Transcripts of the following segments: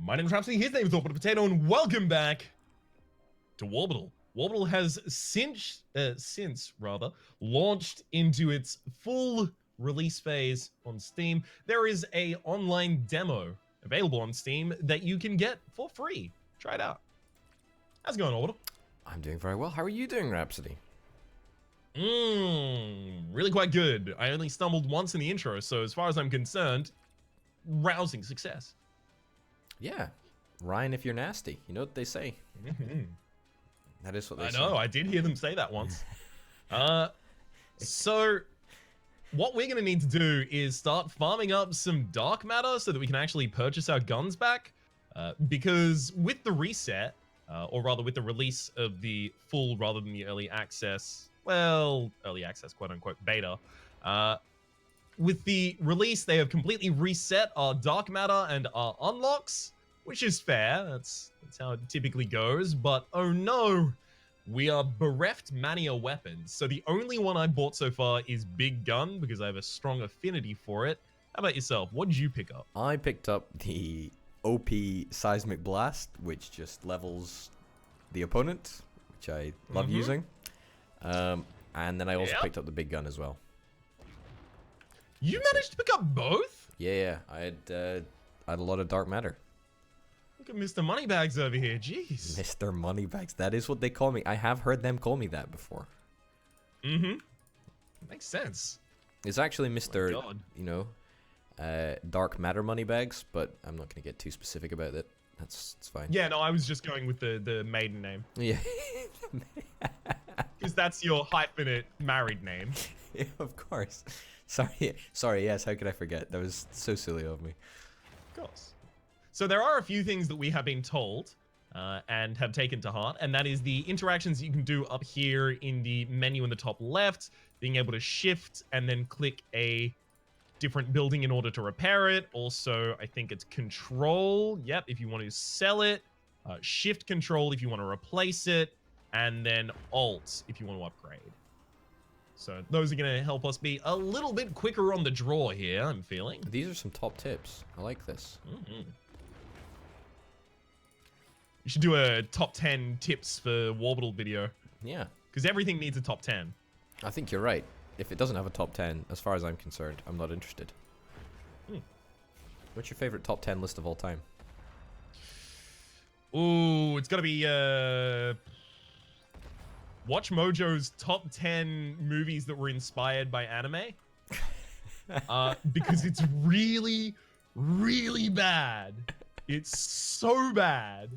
My name is Rhapsody, his name is Orbital Potato, and welcome back to Worbital. Worbital has since launched into its full release phase on Steam. There is a online demo available on Steam that you can get for free. Try it out. How's it going, Orbital? I'm doing very well. How are you doing, Rhapsody? Really quite good. I only stumbled once in the intro, so as far as I'm concerned, rousing success. Yeah. Ryan, if you're nasty. You know what they say. That is what they say. I know, I did hear them say that once. So, what we're going to need to do is start farming up some dark matter so that we can actually purchase our guns back. Because with the reset, or rather with the release of the full rather than the early access, well, early access quote-unquote beta, with the release, they have completely reset our dark matter and our unlocks, which is fair. That's how it typically goes. But oh no, we are bereft mania weapons. So the only one I bought so far is Big Gun because I have a strong affinity for it. How about yourself? What did you pick up? I picked up the OP Seismic Blast, which just levels the opponent, which I love using. And then I also picked up the Big Gun as well. You managed to pick up both? Yeah, I had a lot of dark matter. Look at Mr. Moneybags over here, jeez. Mr. Moneybags, that is what they call me. I have heard them call me that before. Makes sense. It's actually Mr. Oh you know, dark matter Moneybags, but I'm not going to get too specific about it. It's fine. Yeah, no, I was just going with the maiden name. Yeah. Because that's your hyphenate married name. Yeah, of course. Sorry, yes, how could I forget? That was so silly of me. Of course. So there are a few things that we have been told and have taken to heart, and that is the interactions you can do up here in the menu in the top left, being able to shift and then click a different building in order to repair it. Also, I think it's control, yep, if you want to sell it, shift control if you want to replace it, and then alt if you want to upgrade. So those are going to help us be a little bit quicker on the draw here, I'm feeling. These are some top tips. I like this. You should do a top 10 tips for Worbital video. Yeah. Because everything needs a top 10. I think you're right. If it doesn't have a top 10, as far as I'm concerned, I'm not interested. What's your favorite top 10 list of all time? Ooh, it's got to be Watch Mojo's top 10 movies that were inspired by anime. Because it's really, really bad. It's so bad.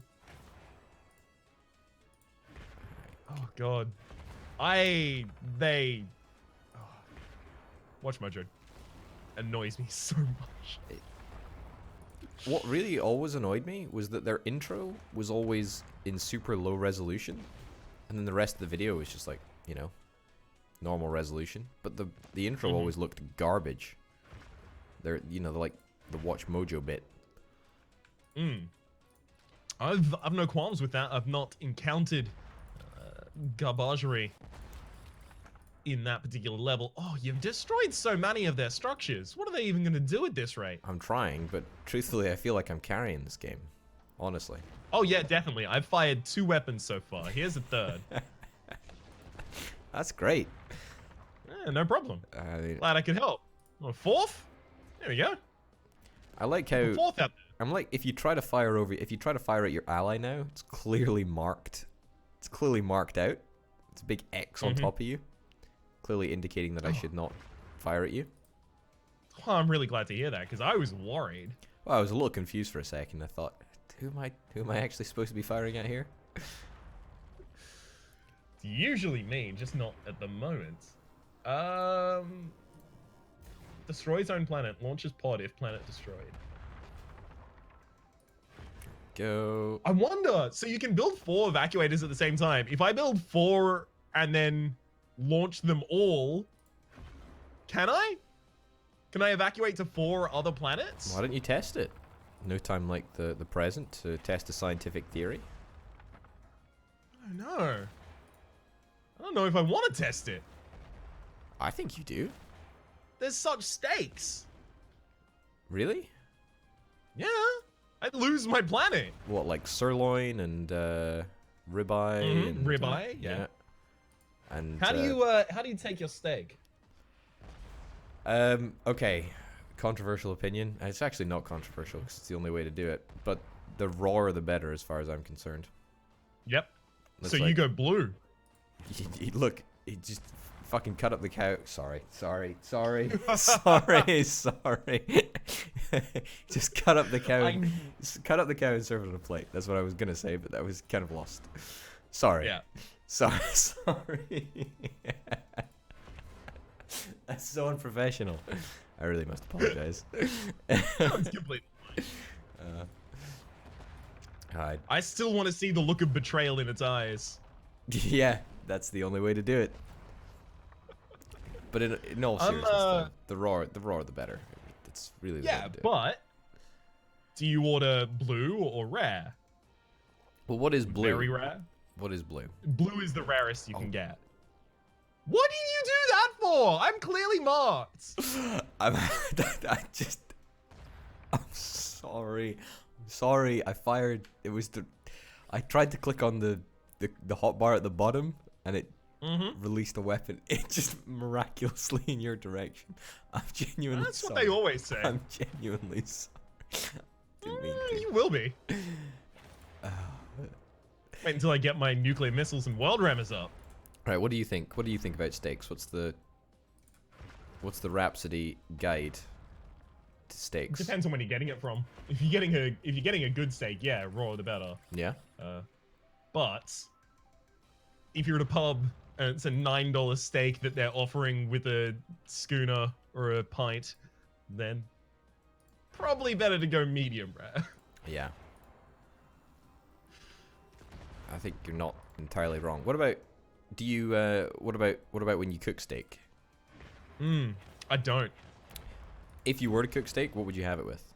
Oh, God. Watch Mojo annoys me so much. What really always annoyed me was that their intro was always in super low resolution, and then the rest of the video was just like, you know, normal resolution. But the intro always looked garbage. They're, you know, like the Watch Mojo bit. I've no qualms with that. I've not encountered garbagery in that particular level. Oh, you've destroyed so many of their structures. What are they even going to do at this rate? I'm trying, but truthfully, I feel like I'm carrying this game. Honestly. Oh, yeah, definitely. I've fired 2 weapons so far. Here's a third. That's great. Yeah, no problem. Glad I could help. Oh, 4th? There we go. I like how 4th out there. I'm like, if you try to fire at your ally now, it's clearly marked. It's clearly marked out. It's a big X on top of you, clearly indicating that I should not fire at you. Oh, I'm really glad to hear that because I was worried. Well, I was a little confused for a second. I thought, who am I actually supposed to be firing at here? It's usually me, just not at the moment. Destroys own planet, launches pod if planet destroyed. Go. I wonder, so you can build 4 evacuators at the same time. If I build 4 and then launch them all, can I? Can I evacuate to 4 other planets? Why don't you test it? No time like the present to test a scientific theory. I don't know. I don't know if I want to test it. I think you do. There's such stakes. Really? Yeah. I'd lose my planet. What, like sirloin and ribeye? And, ribeye, yeah. And How do you take your steak? Okay, controversial opinion. It's actually not controversial because it's the only way to do it. But the rawer the better, as far as I'm concerned. Yep. That's So like, you go blue. Look, he just fucking cut up the cow. Sorry. Just cut up the cow. Cut up the cow and serve it on a plate. That's what I was gonna say, but that was kind of lost. Sorry. Yeah. Sorry. That's so unprofessional. I really must apologize. No, it's completely fine. I still want to see the look of betrayal in its eyes. Yeah, that's the only way to do it. But in all seriousness, though, the raw the better. It's really the way to do it. But do you order blue or rare? Well, what is blue? Very rare. What is blue? Blue is the rarest you can get. What did you do that for? I'm clearly marked. I'm sorry. I'm sorry. I fired. It was I tried to click on the hotbar at the bottom, and it released a weapon. It just miraculously in your direction. I'm genuinely That's sorry. what they always say. I'm genuinely sorry. Didn't mean to. You will be. Wait until I get my nuclear missiles and world rammers up. Right, what do you think? What do you think about steaks? What's the Rhapsody guide to steaks? Depends on when you're getting it from. If you're getting a good steak, yeah, raw the better. Yeah. But if you're at a pub and it's a $9 steak that they're offering with a schooner or a pint, then probably better to go medium rare. Yeah. I think you're not entirely wrong. What about what about when you cook steak? I don't. If you were to cook steak, what would you have it with?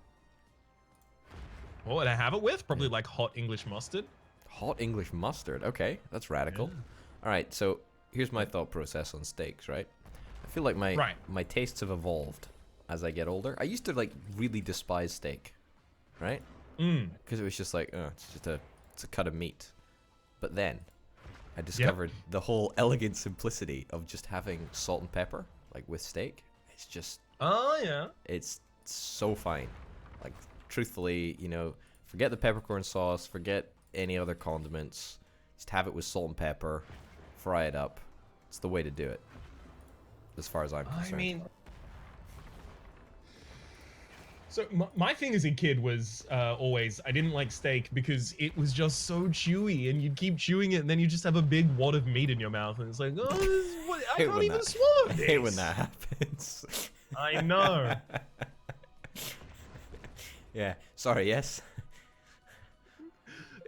What would I have it with? Probably like hot English mustard. Hot English mustard. Okay, that's radical. Yeah. All right, so here's my thought process on steaks, right? I feel like my tastes have evolved as I get older. I used to like really despise steak, right? Because it was just like, it's a cut of meat. But then I discovered the whole elegant simplicity of just having salt and pepper, like with steak. It's just, it's so fine. Like, truthfully, you know, forget the peppercorn sauce, forget any other condiments. Just have it with salt and pepper, fry it up. It's the way to do it, as far as I'm concerned. I mean, so my thing as a kid was always, I didn't like steak because it was just so chewy, and you'd keep chewing it, and then you just have a big wad of meat in your mouth, and it's like, I can't even swallow this. I hate when that happens. I know. Yeah. Sorry. Yes.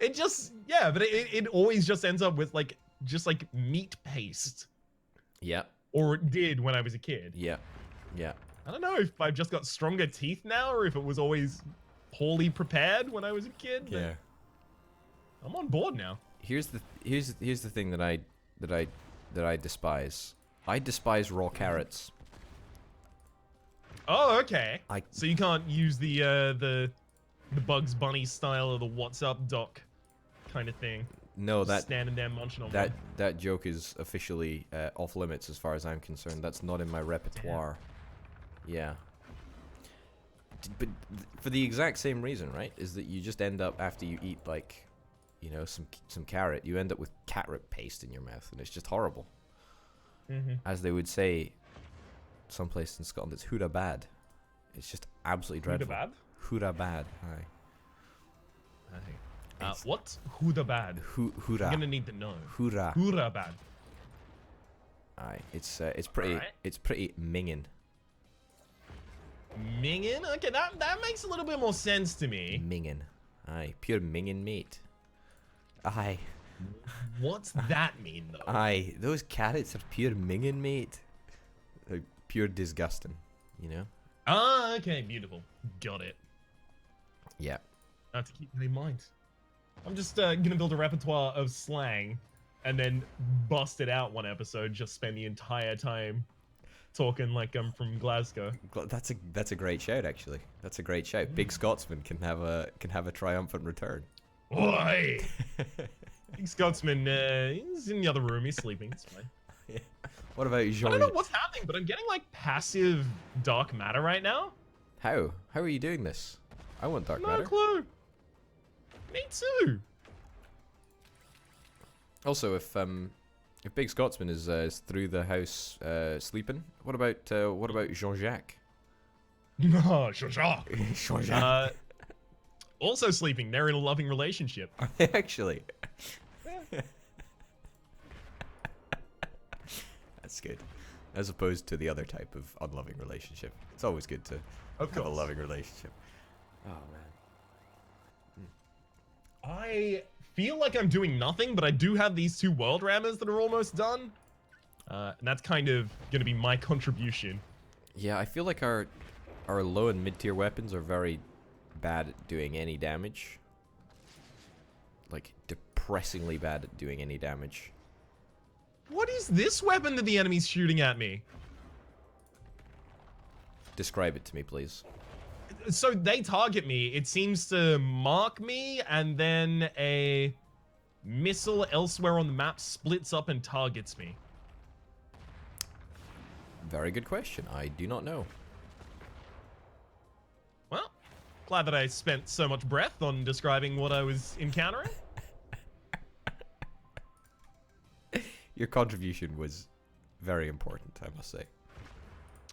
It just, but it always just ends up with just like meat paste. Yeah. Or it did when I was a kid. Yeah. Yeah. I don't know if I've just got stronger teeth now, or if it was always poorly prepared when I was a kid. Yeah. I'm on board now. Here's the thing that I despise. I despise raw carrots. Oh, okay. So you can't use the Bugs Bunny style or the What's Up Doc kind of thing. No, just standing there munching on that joke is officially off limits as far as I'm concerned. That's not in my repertoire. Yeah. But for the exact same reason, right? Is that you just end up, after you eat, like, you know, some carrot, you end up with carrot paste in your mouth, and it's just horrible. As they would say someplace in Scotland, it's hooda bad. It's just absolutely dreadful. Hooda bad? Hooda bad, aye. What's hooda bad? Hooda. I'm gonna need to know. Hooda. Hooda bad. Aye, it's pretty minging. Minging? Okay, that makes a little bit more sense to me. Minging. Aye, pure minging meat. Aye. What's that mean, though? Aye, those carrots are pure minging meat. They're pure disgusting, you know? Ah, okay, beautiful. Got it. Yeah. I have to keep that in mind. I'm just gonna build a repertoire of slang and then bust it out one episode, just spend the entire time talking like I'm from Glasgow. That's a great shout, actually. That's a great shout. Big Scotsman can have a triumphant return. Oi! Big Scotsman, he's in the other room. He's sleeping. It's fine. Yeah. What about Jean? I don't know what's happening, but I'm getting like passive dark matter right now. How? How are you doing this? I want dark matter. No clue. Me too. Also, if Big Scotsman is through the house sleeping, what about Jean-Jacques? No, Jean-Jacques. Jean-Jacques. Also sleeping. They're in a loving relationship. Are they actually? Yeah. That's good. As opposed to the other type of unloving relationship. It's always good to have a loving relationship. Oh, man. I feel like I'm doing nothing, but I do have these 2 world rammers that are almost done. And that's kind of going to be my contribution. Yeah, I feel like our low and mid-tier weapons are very bad at doing any damage. Like, depressingly bad at doing any damage. What is this weapon that the enemy's shooting at me? Describe it to me, please. So they target me. It seems to mark me, and then a missile elsewhere on the map splits up and targets me. Very good question. I do not know. Well, glad that I spent so much breath on describing what I was encountering. Your contribution was very important, I must say.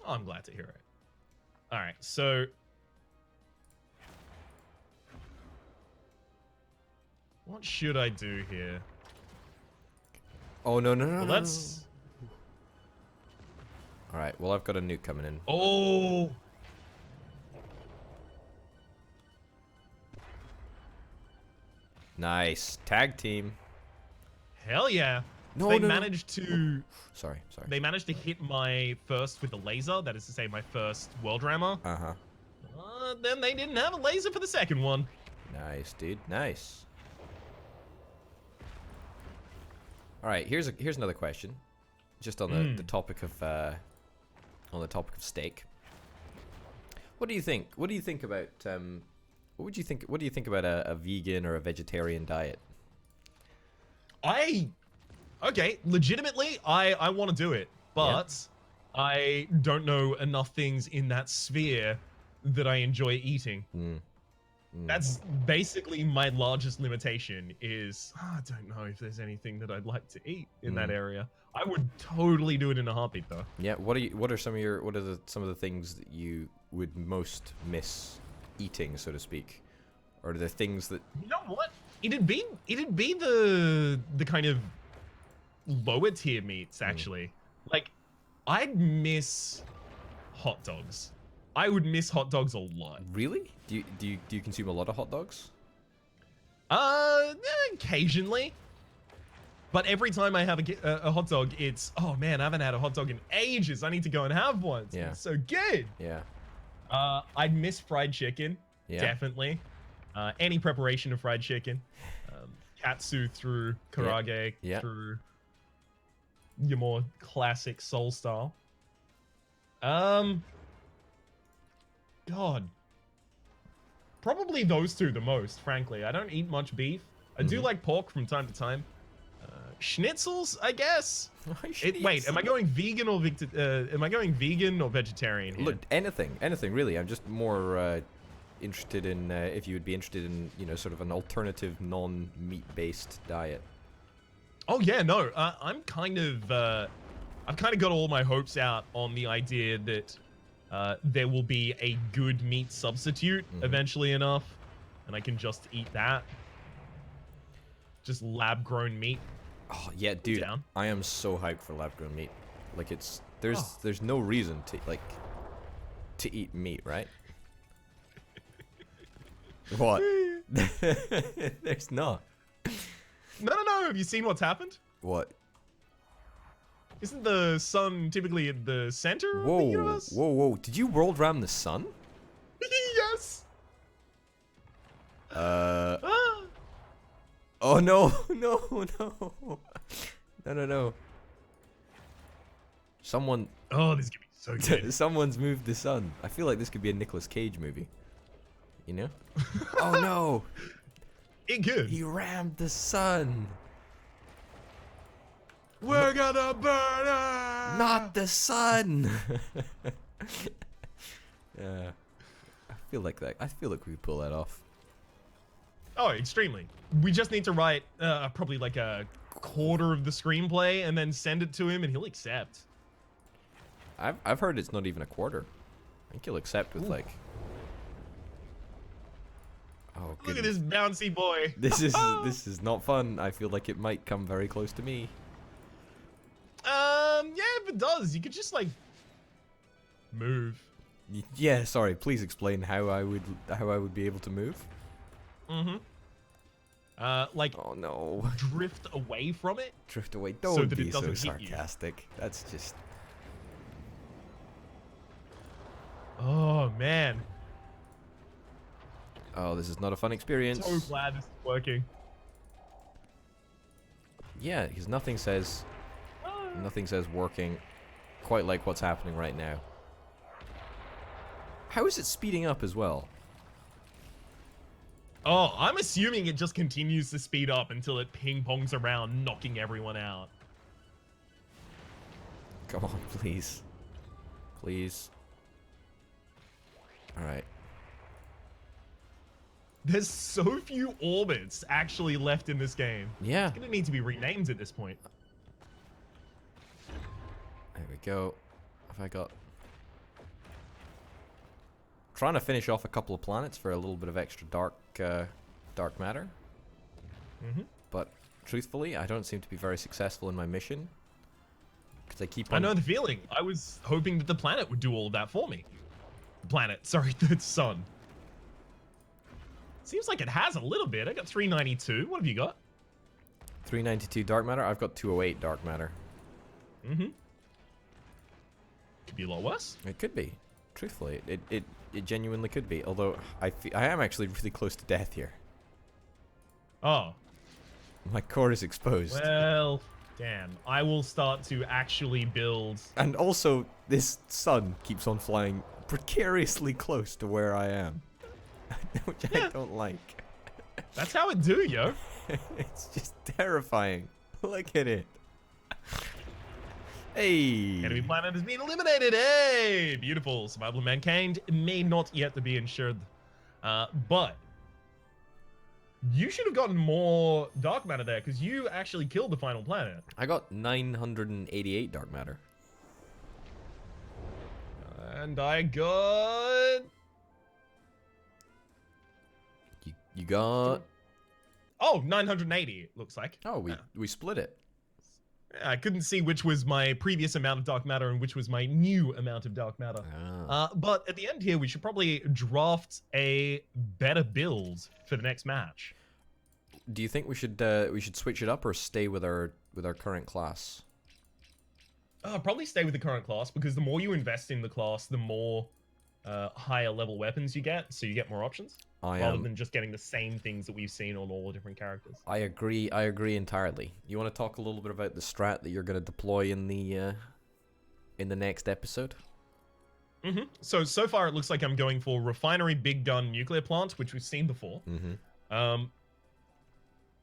Oh, I'm glad to hear it. All right, so what should I do here? Oh, no. Well, let's... Alright, well, I've got a nuke coming in. Oh! Nice. Tag team. Hell yeah. No, They no, no. managed to... Sorry. They managed to hit my first with the laser. That is to say, my first world rammer. Uh-huh. Then they didn't have a laser for the second one. Nice, dude. Nice. Alright, here's another question. Just on the topic of steak. What do you think? What do you think about what do you think about a vegan or a vegetarian diet? Okay, legitimately, I want to do it, but I don't know enough things in that sphere that I enjoy eating. That's basically my largest limitation is, I don't know if there's anything that I'd like to eat in that area. I would totally do it in a heartbeat though. Yeah, what are some of the things that you would most miss eating, so to speak? Or are there things that... You know what? It'd be the kind of lower tier meats, actually. Like, I'd miss hot dogs. I would miss hot dogs a lot. Really? Do you consume a lot of hot dogs? Occasionally. But every time I have a hot dog, it's, oh man, I haven't had a hot dog in ages. I need to go and have one. Yeah. It's so good. Yeah. I'd miss fried chicken. Yeah. Definitely. Any preparation of fried chicken. Katsu through karage, Yeah. through your more classic soul style. God. Probably those two the most, frankly. I don't eat much beef. I do like pork from time to time. Schnitzels, I guess. Wait, am I going vegan or vegetarian here? Look, anything really. I'm just more interested in if you would be interested in, you know, sort of an alternative non-meat based diet. Oh yeah, no. I've kind of got all my hopes out on the idea that there will be a good meat substitute eventually enough, and I can just eat that. Just lab-grown meat. Oh yeah, dude. I am so hyped for lab-grown meat. Like there's no reason to eat meat, right? What? There's not. No. Have you seen what's happened? What? Isn't the sun typically at the center of the universe? Whoa. Did you world ram the sun? Yes. Oh no. No. Someone. Oh, this is gonna be So good. Someone's moved the sun. I feel like this could be a Nicolas Cage movie. You know? Oh no! It could. He rammed the sun. We're gonna burn it! Not the sun. Yeah. I feel like that. I feel like we pull that off. Oh, extremely. We just need to write probably like a quarter of the screenplay and then send it to him and he'll accept. I've heard it's not even a quarter. I think he'll accept with like. Oh, Look at this bouncy boy. This is not fun. I feel like it might come very close to me. Yeah, if it does, you could just like move. Yeah, sorry. Please explain how I would be able to move. Mm-hmm. Like Oh no. drift away from it. Drift away. So Don't that it be so doesn't hit you. sarcastic. That's just. Oh man. Oh, this is not a fun experience. So glad this is working. Yeah, because nothing says working quite like what's happening right now. How is it speeding up as well? Oh, I'm assuming it just continues to speed up until it ping-pongs around, knocking everyone out. Come on, please. Please. Alright. There's so few orbits actually left in this game. Yeah. It's gonna need to be renamed at this point. There we go. Have I got... Trying to finish off a couple of planets for a little bit of extra dark matter. Mm-hmm. But truthfully, I don't seem to be very successful in my mission. Because I keep on... I know the feeling. I was hoping that the planet would do all of that for me. The planet, sorry, the sun. Seems like it has a little bit. I got 392. What have you got? 392 dark matter? I've got 208 dark matter. Mm-hmm. Could be a lot worse. It could be. Truthfully, it genuinely could be. Although, I am actually really close to death here. Oh. My core is exposed. Well, damn. I will start to actually build... And also, this sun keeps on flying precariously close to where I am. Which I don't like. That's how it do, yo. It's just terrifying. Look at it. Hey. Enemy planet has been eliminated. Hey, beautiful. Survival of mankind may not yet to be ensured, but you should have gotten more dark matter there because you actually killed the final planet. I got 988 dark matter. And I got... You got... Oh, 980, it looks like. Oh, we split it. I couldn't see which was my previous amount of dark matter and which was my new amount of dark matter. But at the end here, we should probably draft a better build for the next match. Do you think we should switch it up or stay with our current class? Probably stay with the current class because the more you invest in the class, the more higher level weapons you get, so you get more options. Rather than just getting the same things that we've seen on all the different characters. I agree entirely. You want to talk a little bit about the strat that you're going to deploy in the next episode? Mm-hmm. So far it looks like I'm going for refinery, big gun, nuclear plant, which we've seen before. Mm-hmm.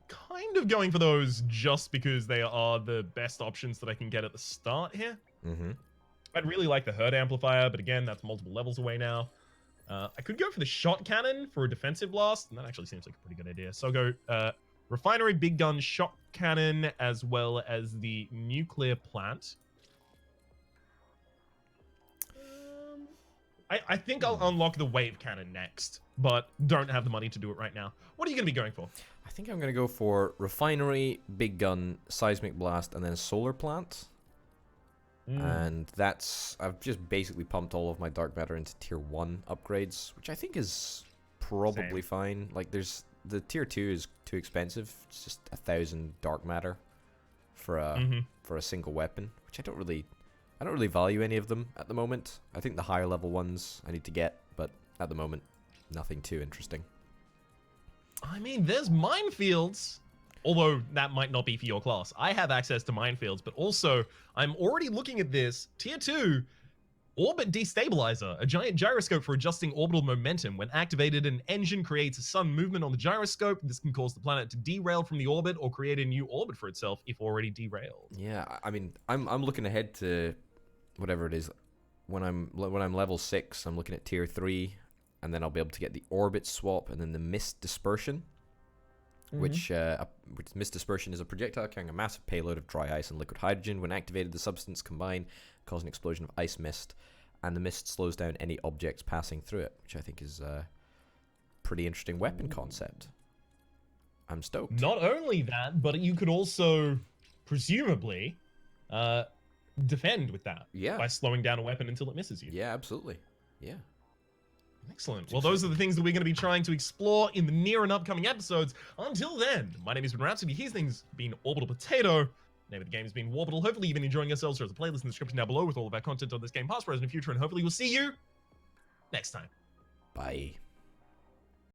Kind of going for those just because they are the best options that I can get at the start here. Mm-hmm. I'd really like the herd amplifier, but again, that's multiple levels away now. I could go for the shot cannon for a defensive blast, and that actually seems like a pretty good idea. So I'll go refinery, big gun, shot cannon, as well as the nuclear plant. I think I'll unlock the wave cannon next, but don't have the money to do it right now. What are you going to be going for? I think I'm going to go for refinery, big gun, seismic blast, and then solar plant. And I've just basically pumped all of my dark matter into tier 1 upgrades, which I think is probably fine. Like the tier 2 is too expensive. It's just 1,000 dark matter for a single weapon, which I don't really value any of them at the moment. I think the higher level ones I need to get, but at the moment, nothing too interesting. I mean, there's minefields. Although that might not be for your class. I have access to minefields, but also I'm already looking at this. Tier 2, Orbit Destabilizer, a giant gyroscope for adjusting orbital momentum. When activated, an engine creates a sudden movement on the gyroscope. This can cause the planet to derail from the orbit or create a new orbit for itself if already derailed. Yeah, I mean, I'm looking ahead to whatever it is. When I'm level 6, I'm looking at tier 3, and then I'll be able to get the orbit swap and then the mist dispersion. Which mist dispersion is a projectile carrying a massive payload of dry ice and liquid hydrogen. When activated, the substance combine, cause an explosion of ice mist, and the mist slows down any objects passing through it, which I think is a pretty interesting weapon concept. I'm stoked. Not only that, but you could also, presumably, defend with that. Yeah. By slowing down a weapon until it misses you. Yeah, absolutely. Yeah. Excellent. Well, those are the things that we're going to be trying to explore in the near and upcoming episodes. Until then, my name has been Rhapsody. His name's been Orbital Potato. The name of the game has been Worbital. Hopefully you've been enjoying yourselves. There's a playlist in the description down below with all of our content on this game, past, present, and future, and hopefully we'll see you next time. Bye.